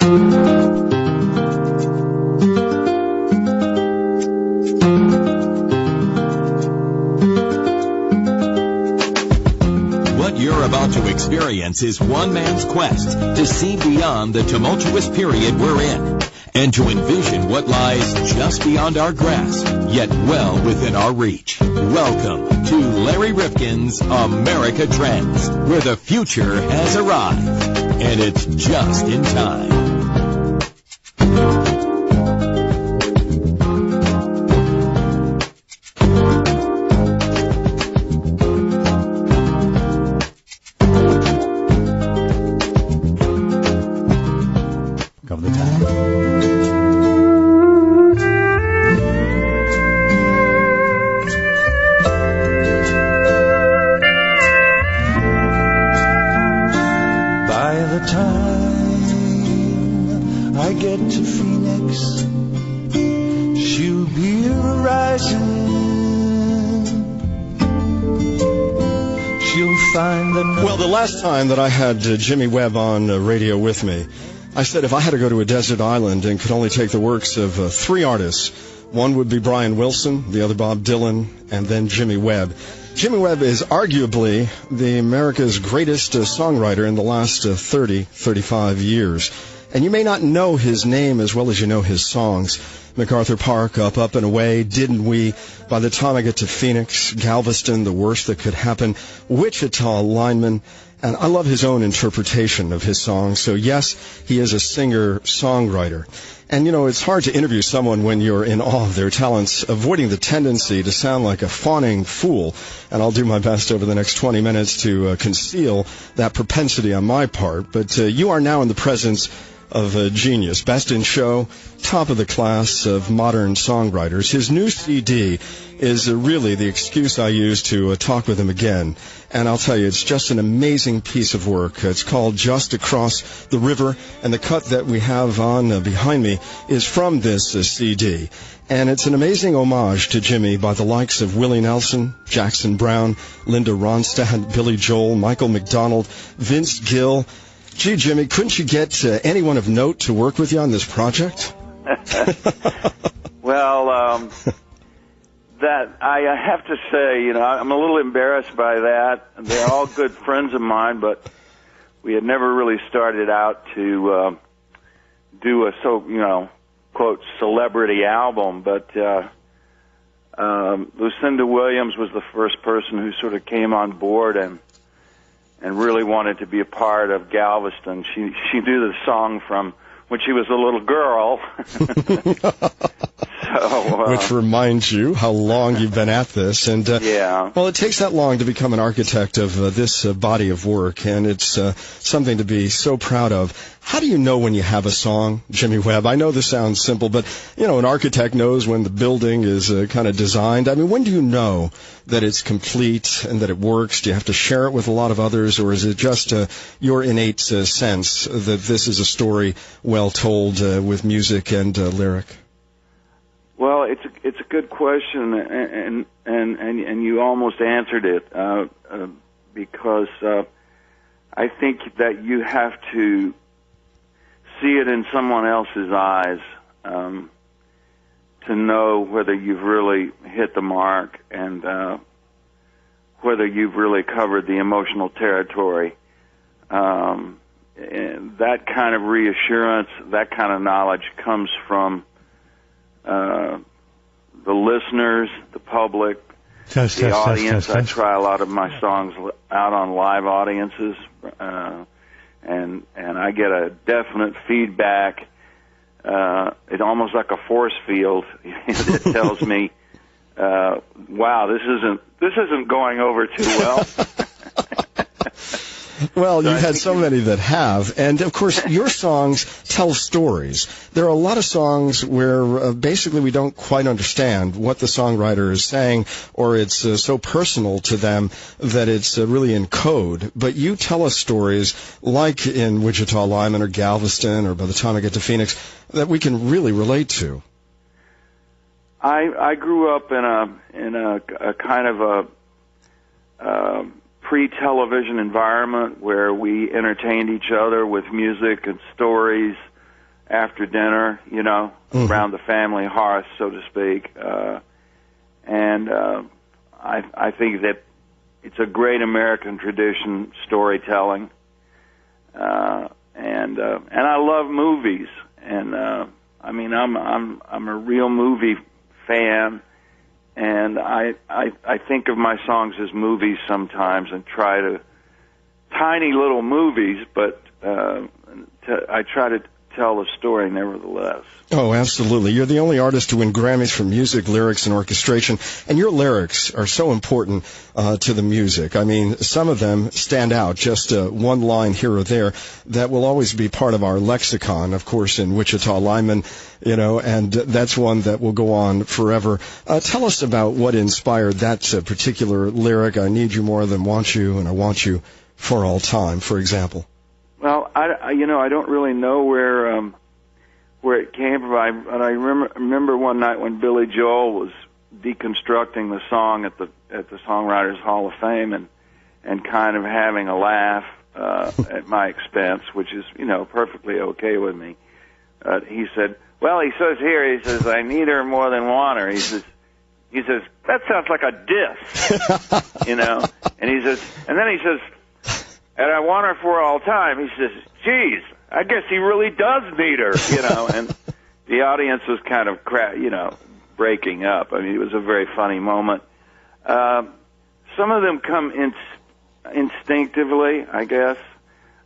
What you're about to experience is one man's quest to see beyond the tumultuous period we're in and to envision what lies just beyond our grasp, yet well within our reach. Welcome to Larry Rifkin's America Trends, where the future has arrived, and it's just in time. Last time that I had Jimmy Webb on radio with me, I said if I had to go to a desert island and could only take the works of three artists, one would be Brian Wilson, the other Bob Dylan, and then Jimmy Webb. Jimmy Webb is arguably the America's greatest songwriter in the last 35 years. And you may not know his name as well as you know his songs. Macarthur Park, Up and Away, Didn't We, By the Time I Get to Phoenix, Galveston, The Worst That Could Happen, Wichita Lineman, and I love his own interpretation of his songs. So yes, he is a singer-songwriter. And, you know, it's hard to interview someone when you're in awe of their talents, avoiding the tendency to sound like a fawning fool. And I'll do my best over the next 20 minutes to conceal that propensity on my part. But you are now in the presence of a genius, best in show, top of the class of modern songwriters. His new CD is really the excuse I use to talk with him again. And I'll tell you, it's just an amazing piece of work. It's called Just Across the River, and the cut that we have on behind me is from this CD. And it's an amazing homage to Jimmy by the likes of Willie Nelson, Jackson Browne, Linda Ronstadt, Billy Joel, Michael McDonald, Vince Gill. Gee, Jimmy, couldn't you get anyone of note to work with you on this project? Well, that I have to say, you know, I'm a little embarrassed by that. They're all good friends of mine, but we had never really started out to do a quote, celebrity album. But Lucinda Williams was the first person who sort of came on board and really wanted to be a part of Galveston. She knew the song from when she was a little girl. Which reminds you how long you've been at this. And yeah. Well, it takes that long to become an architect of this body of work, and it's something to be so proud of. How do you know when you have a song, Jimmy Webb? I know this sounds simple, but, you know, an architect knows when the building is kind of designed. I mean, when do you know that it's complete and that it works? Do you have to share it with a lot of others, or is it just your innate sense that this is a story well told with music and lyric? Well, it's a good question, and you almost answered it because I think that you have to see it in someone else's eyes to know whether you've really hit the mark and whether you've really covered the emotional territory. And that kind of reassurance, that kind of knowledge comes from the listeners, the public, the audience. I try a lot of my songs out on live audiences, and I get a definite feedback. It's almost like a force field that tells me, "Wow, this isn't going over too well." Well, you've had so many that have. And, of course, your songs tell stories. There are a lot of songs where basically we don't quite understand what the songwriter is saying, or it's so personal to them that it's really in code. But you tell us stories like in Wichita Lineman or Galveston or By the Time I Get to Phoenix that we can really relate to. I grew up in a kind of a pre-television environment where we entertained each other with music and stories after dinner, around the family hearth, so to speak. And I think that it's a great American tradition, storytelling. And I love movies, and I'm a real movie fan, and I think of my songs as movies sometimes, and try to tiny little movies, but I try to tell the story nevertheless. Oh, absolutely. You're the only artist to win Grammys for music, lyrics, and orchestration, and your lyrics are so important to the music. I mean, some of them stand out, just one line here or there that will always be part of our lexicon, of course, in Witchita Lineman, and that's one that will go on forever. Tell us about what inspired that particular lyric, I need you more than want you, and I want you for all time, for example. Well, I don't really know where it came from. But I remember one night when Billy Joel was deconstructing the song at the Songwriters Hall of Fame and kind of having a laugh at my expense, which is perfectly okay with me. He said, he says, I need her more than want her. He says, that sounds like a diss, and then he says, and I want her for all time. He says, geez, I guess he really does need her, and the audience was kind of, breaking up. I mean, it was a very funny moment. Some of them come instinctively, I guess.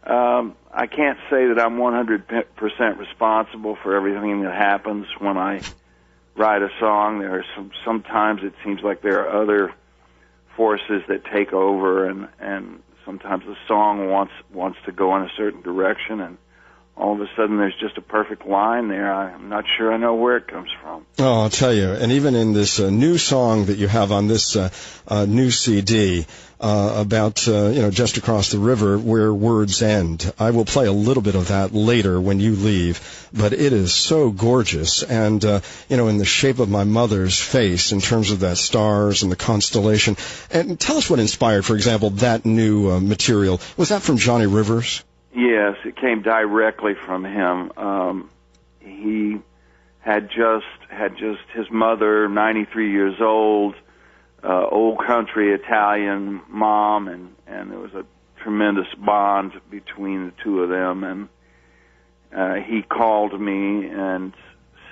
I can't say that I'm 100% responsible for everything that happens when I write a song. There are sometimes it seems like there are other forces that take over, and sometimes the song wants to go in a certain direction, and all of a sudden there's just a perfect line there. I'm not sure I know where it comes from. Oh, I'll tell you. And even in this new song that you have on this new CD about, just across the river where words end, I will play a little bit of that later when you leave. But it is so gorgeous. And, in the shape of my mother's face in terms of that stars and the constellation. And tell us what inspired, for example, that new material. Was that from Johnny Rivers? Yes, it came directly from him. He had just his mother, 93 years old, old country Italian mom, and there was a tremendous bond between the two of them. And he called me and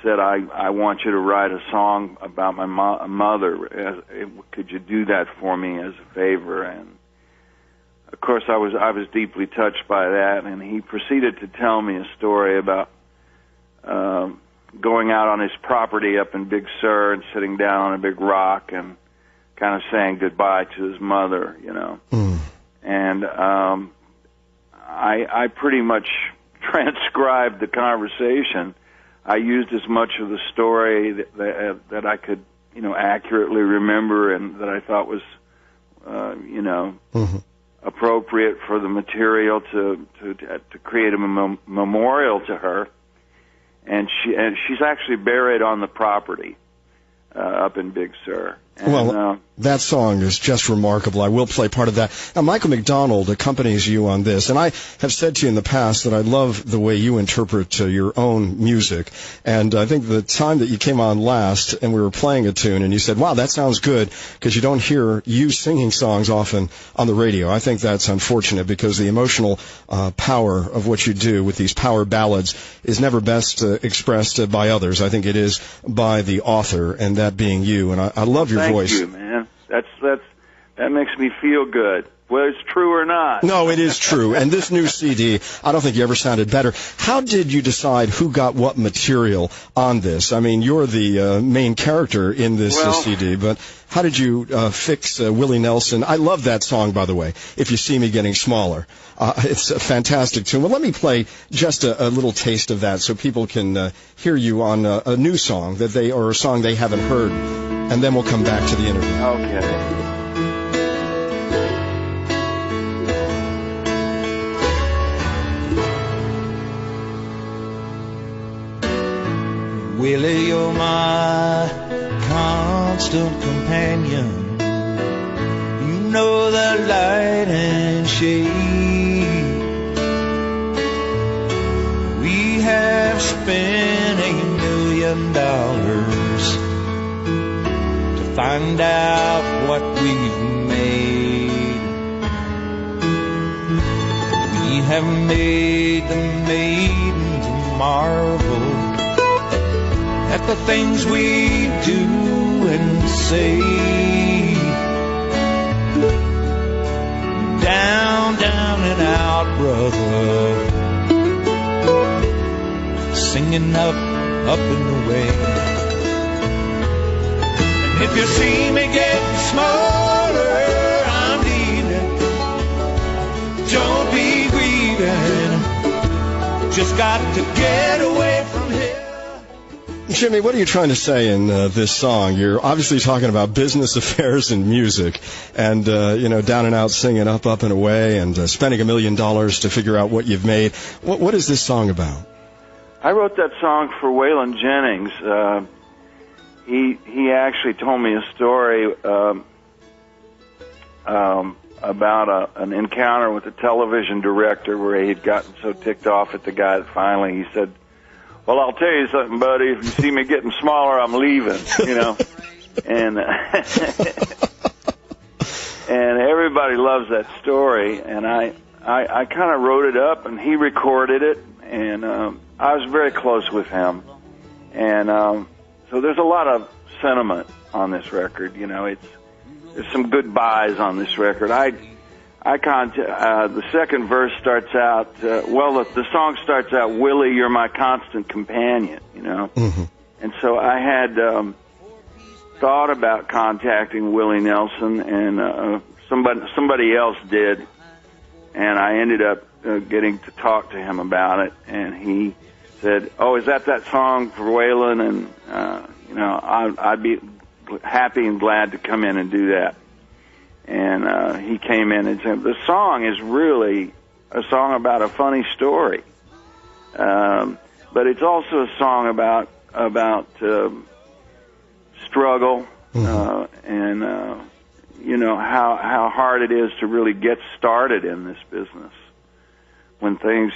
said, I want you to write a song about my mother. Could you do that for me as a favor? And of course, I was deeply touched by that, and he proceeded to tell me a story about going out on his property up in Big Sur and sitting down on a big rock and kind of saying goodbye to his mother, And I pretty much transcribed the conversation. I used as much of the story that I could, accurately remember and that I thought was, appropriate for the material to create a memorial to her, and she's actually buried on the property up in Big Sur. And, that song is just remarkable. I will play part of that. Now, Michael McDonald accompanies you on this, and I have said to you in the past that I love the way you interpret your own music, and I think the time that you came on last and we were playing a tune and you said, wow, that sounds good, because you don't hear you singing songs often on the radio. I think that's unfortunate, because the emotional power of what you do with these power ballads is never best expressed by others. I think it is by the author, and that being you, and I love your voice. Thank you, man. That makes me feel good. Whether it's true or not. No, it is true. And this new CD, I don't think you ever sounded better. How did you decide who got what material on this? I mean, you're the main character in this CD, but how did you fix Willie Nelson? I love that song, by the way, If You See Me Getting Smaller. It's a fantastic tune. Well, let me play just a little taste of that so people can hear you on a new song or a song they haven't heard, and then we'll come back to the interview. Okay. Willie, you're my constant companion. You know the light and shade. We have spend $1 million to find out what we've made. We have made the maiden to marvel at the things we do and say. Down, down and out, brother, singing up and away. And if you see me getting smaller, I'm leaving. Don't be grieving, just got to get away from here. Jimmy, what are you trying to say in this song? You're obviously talking about business affairs and music, and down and out, singing up and away, and spending $1 million to figure out what you've made. What is this song about? I wrote that song for Waylon Jennings. He actually told me a story about an encounter with a television director where he had gotten so ticked off at the guy that finally he said, "Well, I'll tell you something, buddy. If you see me getting smaller, I'm leaving." And and everybody loves that story. And I kind of wrote it up, and he recorded it, and I was very close with him. And so there's a lot of sentiment on this record. There's some goodbyes on this record. The second verse starts out, the song starts out, "Willie, you're my constant companion," Mm-hmm. And so I had thought about contacting Willie Nelson, and somebody else did, and I ended up getting to talk to him about it, and he said, "Oh, is that song for Waylon?" And, I'd be happy and glad to come in and do that. And he came in and said, "The song is really a song about a funny story, but it's also a song about struggle, and how hard it is to really get started in this business. When things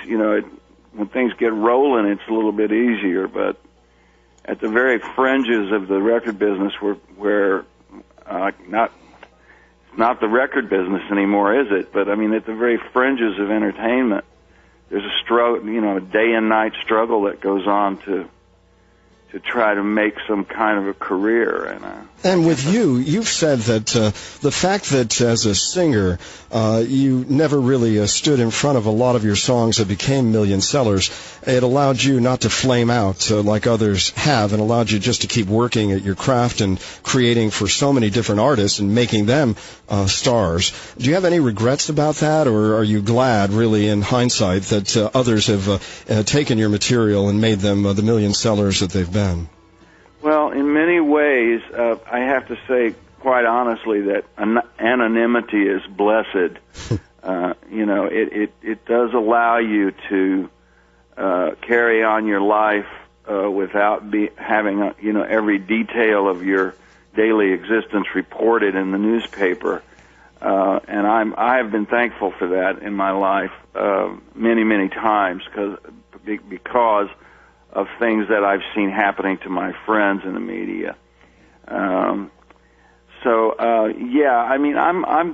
get rolling, it's a little bit easier, but at the very fringes of the record business, where not the record business anymore, is it? But I mean, at the very fringes of entertainment, there's a struggle, a day and night struggle that goes on to try to make some kind of a career." And with you've said that the fact that as a singer, you never really stood in front of a lot of your songs that became million sellers, it allowed you not to flame out like others have, and allowed you just to keep working at your craft and creating for so many different artists and making them stars. Do you have any regrets about that, or are you glad, really, in hindsight, that others have taken your material and made them the million sellers that they've been? Well, in many ways, I have to say, quite honestly, that anonymity is blessed. It does allow you to carry on your life without having every detail of your daily existence reported in the newspaper. And I have been thankful for that in my life many, many times because of things that I've seen happening to my friends in the media. I'm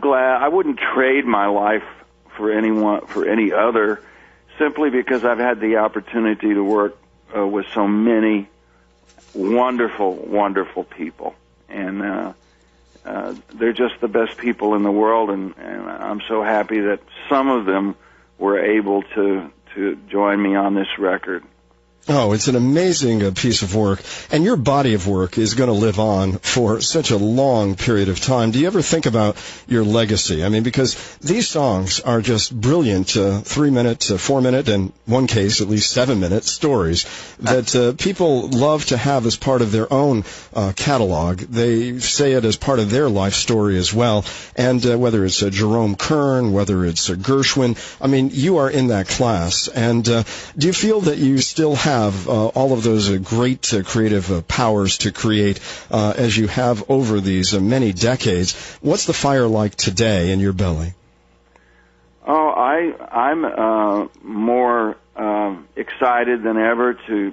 glad. I wouldn't trade my life for any other, simply because I've had the opportunity to work with so many wonderful, wonderful people, and they're just the best people in the world, and I'm so happy that some of them were able to join me on this record. Oh, it's an amazing piece of work, and your body of work is going to live on for such a long period of time. Do you ever think about your legacy? I mean, because these songs are just brilliant 3-minute, 4-minute, and one case at least 7-minute stories that people love to have as part of their own catalog. They say it as part of their life story as well, and whether it's Jerome Kern, whether it's Gershwin, I mean, you are in that class. And do you feel that you still have all of those great creative powers to create as you have over these many decades? What's the fire like today in your belly? Oh, I'm more excited than ever to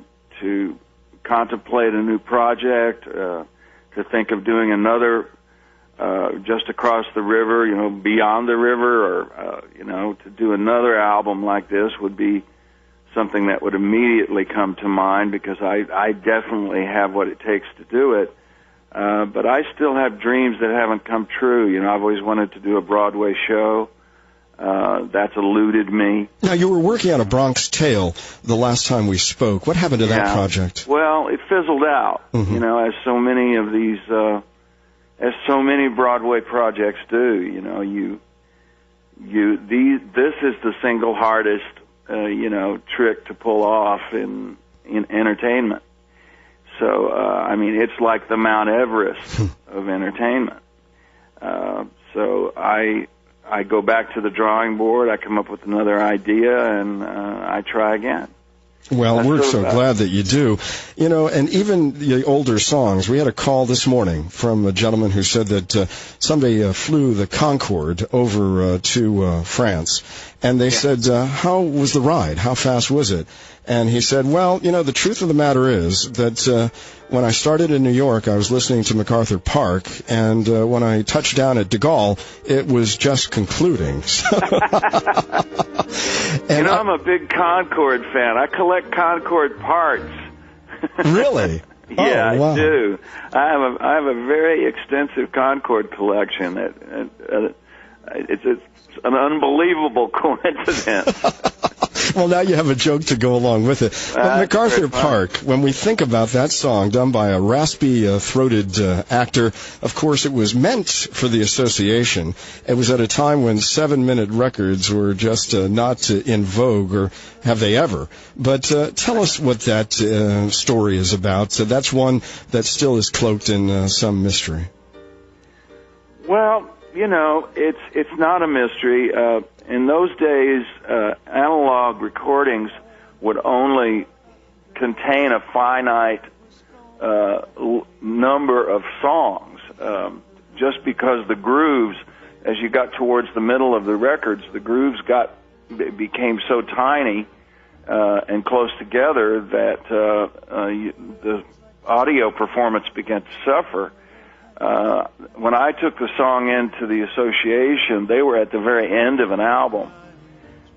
contemplate a new project, to think of doing another just across the river, beyond the river, or to do another album like this would be something that would immediately come to mind, because I definitely have what it takes to do it. But I still have dreams that haven't come true. I've always wanted to do a Broadway show. That's eluded me. Now, you were working on A Bronx Tale the last time we spoke. What happened to that project? Well, it fizzled out, as so many of these, as so many Broadway projects do. This is the single hardest, trick to pull off in entertainment. So, it's like the Mount Everest of entertainment. So I go back to the drawing board, I come up with another idea, and I try again. Well, we're so glad that you do. And even the older songs, we had a call this morning from a gentleman who said that somebody flew the Concorde over to France, and they said, how was the ride? How fast was it? And he said, well, the truth of the matter is that when I started in New York, I was listening to Macarthur Park, and when I touched down at de Gaulle, it was just concluding. And I'm a big Concorde fan. I collect Concorde parts. Really? Yeah, oh, wow. I do. I have a very extensive Concorde collection. It's an unbelievable coincidence. Well, now you have a joke to go along with it. But Macarthur Park, when we think about that song done by a raspy-throated actor, of course it was meant for the association. It was at a time when 7-minute records were just not in vogue, or have they ever. But tell us what that story is about. So that's one that still is cloaked in some mystery. Well, it's not a mystery. In those days, analog recordings would only contain a finite number of songs, just because the grooves, as you got towards the middle of the records, the grooves became so tiny and close together that the audio performance began to suffer. When I took the song into the association, they were at the very end of an album,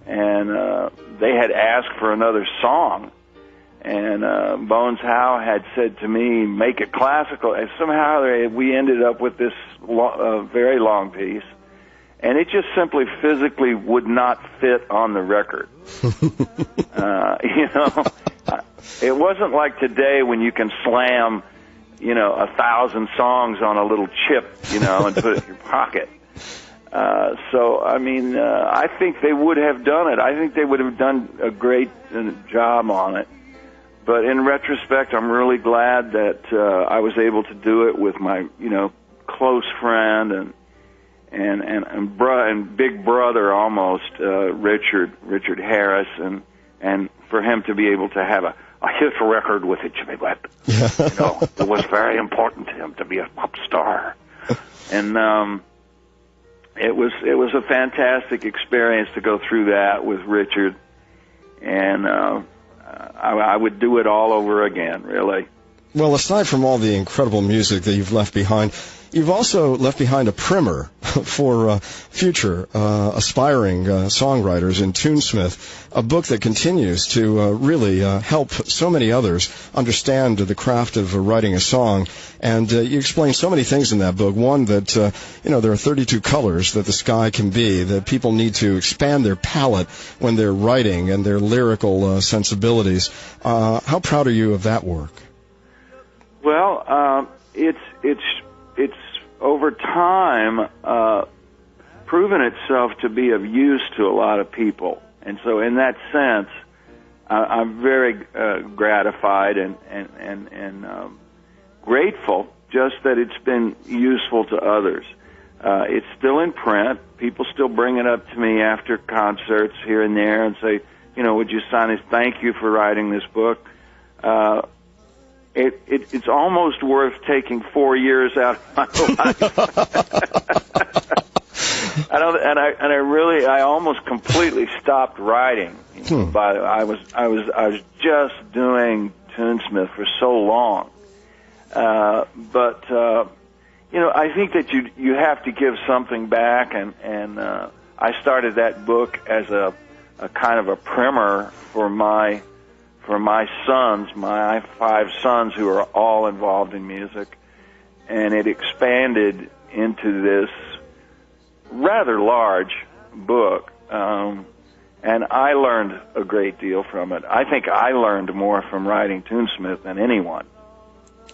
and they had asked for another song, and Bones Howe had said to me, make it classical, and somehow we ended up with this very long piece, and it just simply physically would not fit on the record. It wasn't like today when you can slam 1,000 songs on a little chip, and put it in your pocket. I think they would have done it. I think they would have done a great job on it. But in retrospect, I'm really glad that I was able to do it with my, close friend and big brother almost, Richard Harris, and for him to be able to have a hit record with it, Jimmy Webb. It was very important to him to be a pop star. And it was a fantastic experience to go through that with Richard. And I would do it all over again, really. Well, aside from all the incredible music that you've left behind, you've also left behind a primer for future aspiring songwriters in Tunesmith, a book that continues to really help so many others understand the craft of writing a song. And you explain so many things in that book. One, that there are 32 colors that the sky can be, that people need to expand their palette when they're writing and their lyrical sensibilities. How proud are you of that work? Well, it's over time proven itself to be of use to a lot of people, and so in that sense, I'm very gratified and grateful just that it's been useful to others. It's still in print. People still bring it up to me after concerts here and there and say, would you sign this? Thank you for writing this book. It's almost worth taking 4 years out of my life. I almost completely stopped writing. But I was just doing Tunesmith for so long. But I think that you have to give something back, and I started that book as a kind of a primer for my sons, my 5 sons who are all involved in music, and it expanded into this rather large book, and I learned a great deal from it. I think I learned more from writing Tunesmith than anyone.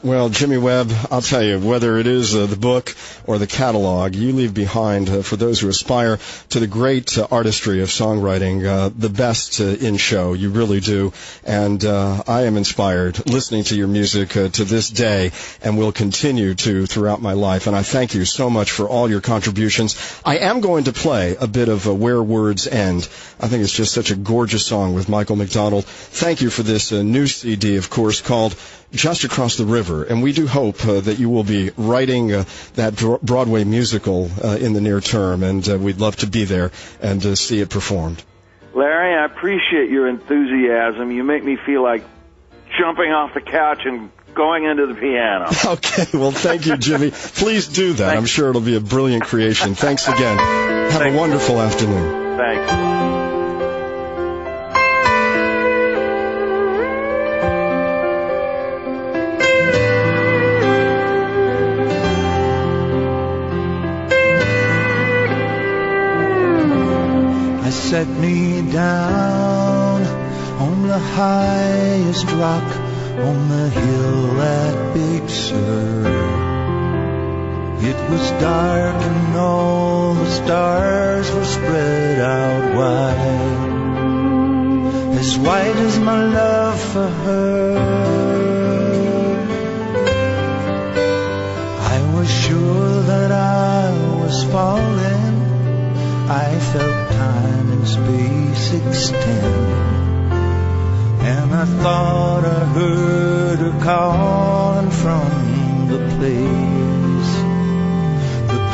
Well, Jimmy Webb, I'll tell you, whether it is the book or the catalog, you leave behind, for those who aspire to the great artistry of songwriting, the best in show. You really do. And I am inspired listening to your music to this day, and will continue to throughout my life. And I thank you so much for all your contributions. I am going to play a bit of Where Words End. I think it's just such a gorgeous song with Michael McDonald. Thank you for this new CD, of course, called Just Across the River. And we do hope that you will be writing that Broadway musical in the near term, and we'd love to be there and see it performed. Larry, I appreciate your enthusiasm. You make me feel like jumping off the couch and going into the piano. Okay, well, thank you, Jimmy. Please do that. I'm sure it'll be a brilliant creation. Thanks again. Have a wonderful afternoon. Thanks. Set me down on the highest rock on the hill at Big Sur. It was dark and all the stars were spread out wide, as white as my love for her. I was sure that I was falling. I felt time and space extend, and I thought I heard her calling from the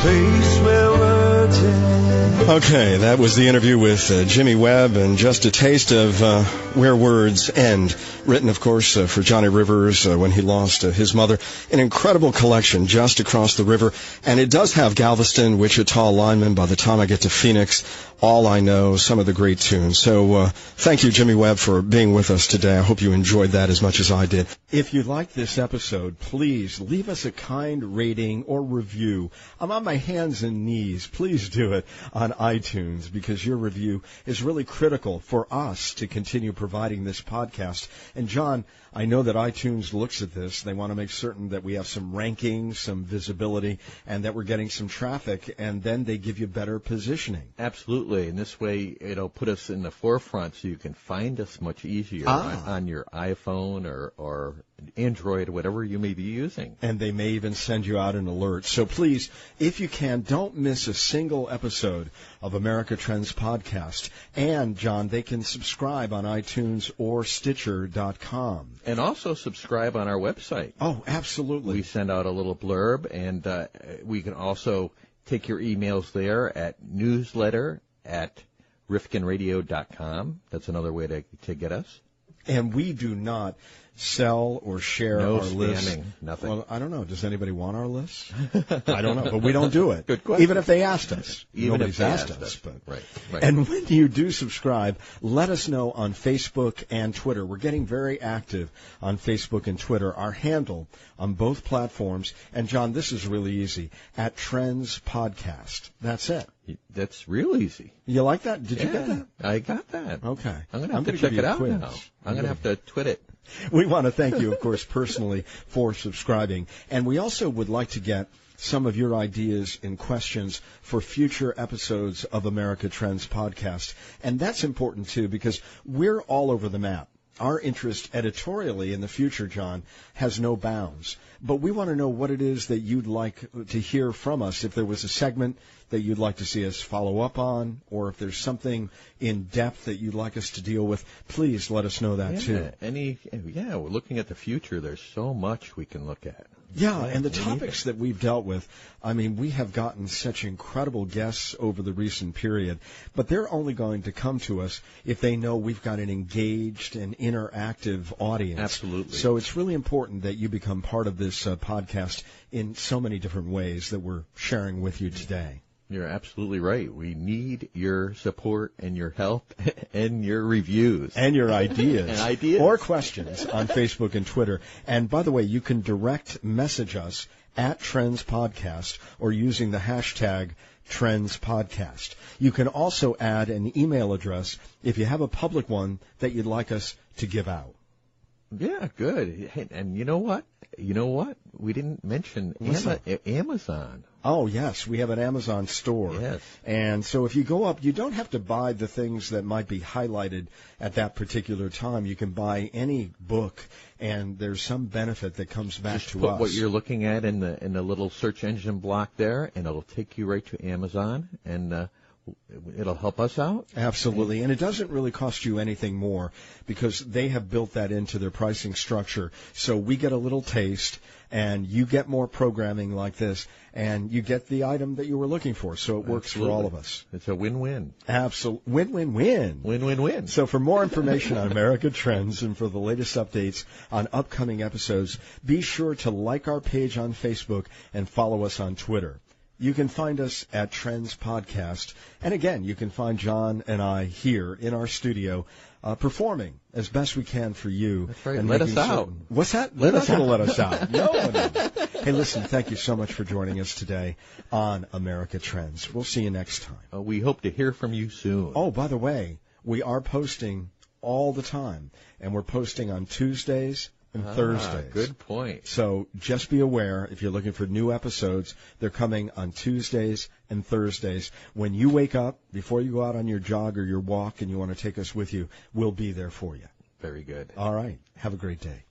place where words end. Okay, that was the interview with Jimmy Webb, and just a taste of Where Words End, written, of course, for Johnny Rivers when he lost his mother. An incredible collection, Just Across the River, and it does have Galveston, Witchita Lineman, By the Time I Get to Phoenix, All I Know, some of the great tunes. So thank you, Jimmy Webb, for being with us today. I hope you enjoyed that as much as I did. If you liked this episode, please leave us a kind rating or review. I'm on my hands and knees. Please do it on iTunes, because your review is really critical for us to continue providing this podcast. And John, I know that iTunes looks at this. They want to make certain that we have some rankings, some visibility, and that we're getting some traffic, and then they give you better positioning. Absolutely. And this way it'll put us in the forefront so you can find us much easier on your iPhone or Android, whatever you may be using. And they may even send you out an alert. So please, if you can, don't miss a single episode of America Trends Podcast. And, John, they can subscribe on iTunes or Stitcher.com. And also subscribe on our website. Oh, absolutely. We send out a little blurb, and we can also take your emails there at newsletter@rifkinradio.com. That's another way to get us. And we do not sell or share our list. Spamming, nothing. Well, I don't know. Does anybody want our list? I don't know, but we don't do it. Good question. Even if they asked us. Nobody's asked us. But. Right. And when you do subscribe, let us know on Facebook and Twitter. We're getting very active on Facebook and Twitter. Our handle on both platforms, and John, this is really easy, @Trends Podcast. That's it. That's real easy. You like that? Did you get that? I got that. Okay. I'm going to have to check it out now. I'm going to have to twit it. We want to thank you, of course, personally for subscribing. And we also would like to get some of your ideas and questions for future episodes of America Trends Podcast. And that's important, too, because we're all over the map. Our interest editorially in the future, John, has no bounds. But we want to know what it is that you'd like to hear from us. If there was a segment that you'd like to see us follow up on, or if there's something in depth that you'd like us to deal with, please let us know that, too. We're looking at the future. There's so much we can look at. Yeah, and the topics that we've dealt with, I mean, we have gotten such incredible guests over the recent period, but they're only going to come to us if they know we've got an engaged and interactive audience. Absolutely. So it's really important that you become part of this podcast in so many different ways that we're sharing with you today. You're absolutely right. We need your support and your help and your reviews. And your ideas. And ideas. Or questions on Facebook and Twitter. And by the way, you can direct message us at Trends Podcast or using the hashtag Trends Podcast. You can also add an email address if you have a public one that you'd like us to give out. Yeah, good. Hey, and you know what? We didn't mention Amazon. Oh, yes. We have an Amazon store. Yes. And so if you go up, you don't have to buy the things that might be highlighted at that particular time. You can buy any book, and there's some benefit that comes back Just to put us. what you're looking at in the little search engine block there, and it'll take you right to Amazon, and it'll help us out. Absolutely. And it doesn't really cost you anything more because they have built that into their pricing structure. So we get a little taste, and you get more programming like this, and you get the item that you were looking for. So it works for all of us. It's a win-win. Absolutely. Win-win-win. Win-win-win. So for more information on America Trends and for the latest updates on upcoming episodes, be sure to like our page on Facebook and follow us on Twitter. You can find us at Trends Podcast. And again, you can find John and I here in our studio performing as best we can for you. That's right. And Let us out. What's that? Let us out. Let us out. No one is. Hey, listen, thank you so much for joining us today on America Trends. We'll see you next time. We hope to hear from you soon. Oh, by the way, we are posting all the time, and we're posting on Tuesdays and Thursdays. Good point. So just be aware, if you're looking for new episodes, they're coming on Tuesdays and Thursdays. When you wake up, before you go out on your jog or your walk and you want to take us with you, we'll be there for you. Very good. All right. Have a great day.